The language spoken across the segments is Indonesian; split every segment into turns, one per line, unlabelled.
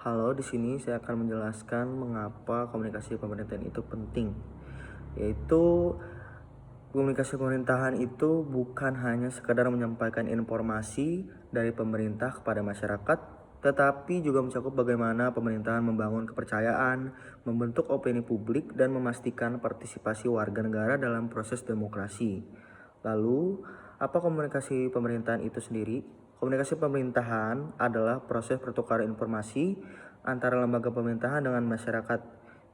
Halo, di sini saya akan menjelaskan mengapa komunikasi pemerintahan itu penting. Yaitu komunikasi pemerintahan itu bukan hanya sekadar menyampaikan informasi dari pemerintah kepada masyarakat, tetapi juga mencakup bagaimana pemerintahan membangun kepercayaan, membentuk opini publik, dan memastikan partisipasi warga negara dalam proses demokrasi. Lalu, apa komunikasi pemerintahan itu sendiri? Komunikasi pemerintahan adalah proses pertukaran informasi antara lembaga pemerintahan dengan masyarakat,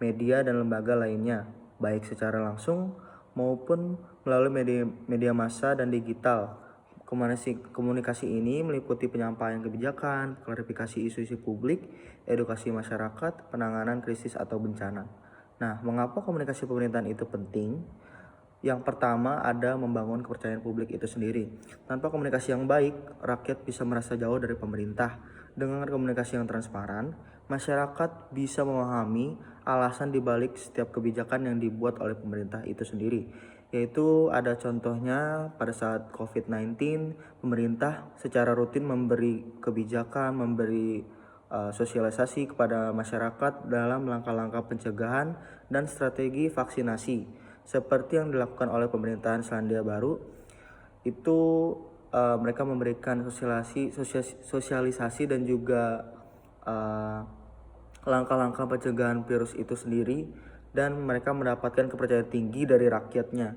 media, dan lembaga lainnya, baik secara langsung maupun melalui media massa dan digital. Komunikasi ini meliputi penyampaian kebijakan, klarifikasi isu-isu publik, edukasi masyarakat, penanganan krisis atau bencana. Nah, mengapa komunikasi pemerintahan itu penting? Yang pertama ada membangun kepercayaan publik itu sendiri. Tanpa komunikasi yang baik, rakyat bisa merasa jauh dari pemerintah. Dengan komunikasi yang transparan, masyarakat bisa memahami alasan dibalik setiap kebijakan yang dibuat oleh pemerintah itu sendiri. Yaitu ada contohnya pada saat COVID-19, pemerintah secara rutin memberi kebijakan, memberi sosialisasi kepada masyarakat dalam langkah-langkah pencegahan dan strategi vaksinasi seperti yang dilakukan oleh pemerintahan Selandia Baru. Itu mereka memberikan sosialisasi dan juga langkah-langkah pencegahan virus itu sendiri, dan mereka mendapatkan kepercayaan tinggi dari rakyatnya.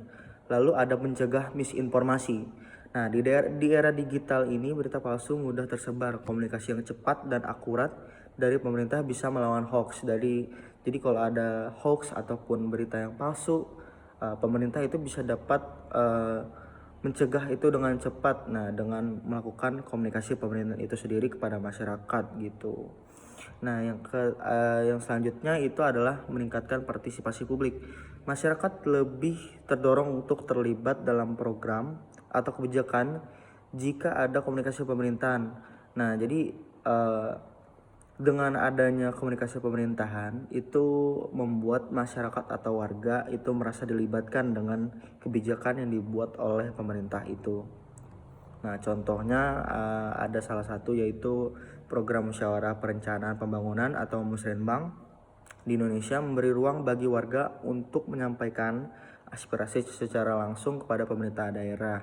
Lalu ada mencegah misinformasi. Nah, di era digital ini berita palsu mudah tersebar. Komunikasi yang cepat dan akurat dari pemerintah bisa melawan hoax. Jadi kalau ada hoax ataupun berita yang palsu, pemerintah itu bisa dapat mencegah itu dengan cepat. Nah, dengan melakukan komunikasi pemerintahan itu sendiri kepada masyarakat gitu. Nah, yang selanjutnya itu adalah meningkatkan partisipasi publik. Masyarakat lebih terdorong untuk terlibat dalam program atau kebijakan jika ada komunikasi pemerintahan. Nah, jadi dengan adanya komunikasi pemerintahan itu membuat masyarakat atau warga itu merasa dilibatkan dengan kebijakan yang dibuat oleh pemerintah itu. Nah, contohnya ada salah satu yaitu program musyawarah perencanaan pembangunan atau Musrenbang di Indonesia memberi ruang bagi warga untuk menyampaikan aspirasi secara langsung kepada pemerintah daerah.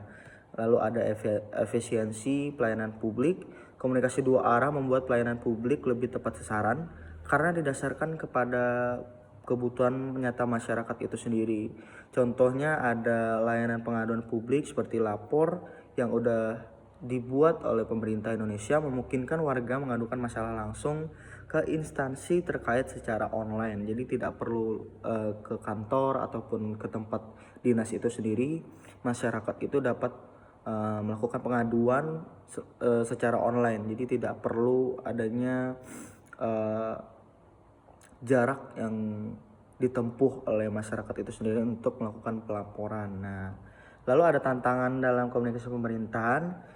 Lalu ada efisiensi pelayanan publik. Komunikasi dua arah membuat pelayanan publik lebih tepat sasaran karena didasarkan kepada kebutuhan nyata masyarakat itu sendiri. Contohnya ada layanan pengaduan publik seperti lapor yang udah dibuat oleh pemerintah Indonesia, memungkinkan warga mengadukan masalah langsung ke instansi terkait secara online. Jadi tidak perlu ke kantor ataupun ke tempat dinas itu sendiri. Masyarakat itu dapat melakukan pengaduan secara online. Jadi tidak perlu adanya jarak yang ditempuh oleh masyarakat itu sendiri untuk melakukan pelaporan. Nah, lalu ada tantangan dalam komunikasi pemerintahan.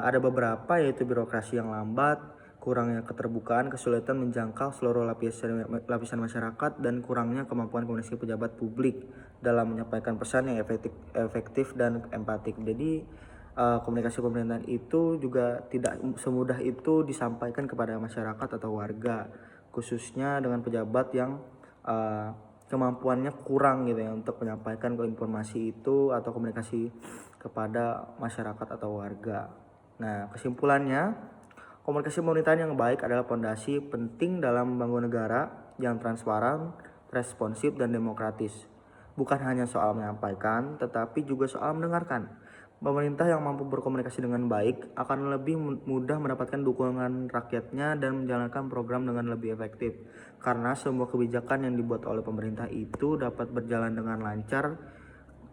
Ada beberapa, yaitu birokrasi yang lambat, kurangnya keterbukaan, kesulitan menjangkau seluruh lapisan masyarakat, dan kurangnya kemampuan komunikasi pejabat publik dalam menyampaikan pesan yang efektif dan empatik. Jadi komunikasi pemerintahan itu juga tidak semudah itu disampaikan kepada masyarakat atau warga, khususnya dengan pejabat yang kemampuannya kurang gitu ya untuk menyampaikan informasi itu atau komunikasi kepada masyarakat atau warga. Nah, kesimpulannya, komunikasi pemerintahan yang baik adalah fondasi penting dalam membangun negara yang transparan, responsif, dan demokratis. Bukan hanya soal menyampaikan, tetapi juga soal mendengarkan. Pemerintah yang mampu berkomunikasi dengan baik akan lebih mudah mendapatkan dukungan rakyatnya dan menjalankan program dengan lebih efektif. Karena semua kebijakan yang dibuat oleh pemerintah itu dapat berjalan dengan lancar.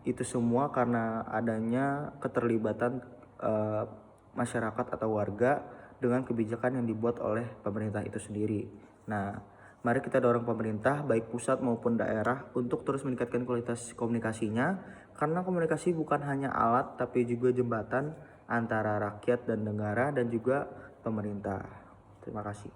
Itu semua karena adanya keterlibatan masyarakat atau warga dengan kebijakan yang dibuat oleh pemerintah itu sendiri. Nah, mari kita dorong pemerintah baik pusat maupun daerah untuk terus meningkatkan kualitas komunikasinya, karena komunikasi bukan hanya alat tapi juga jembatan antara rakyat dan negara dan juga pemerintah. Terima kasih.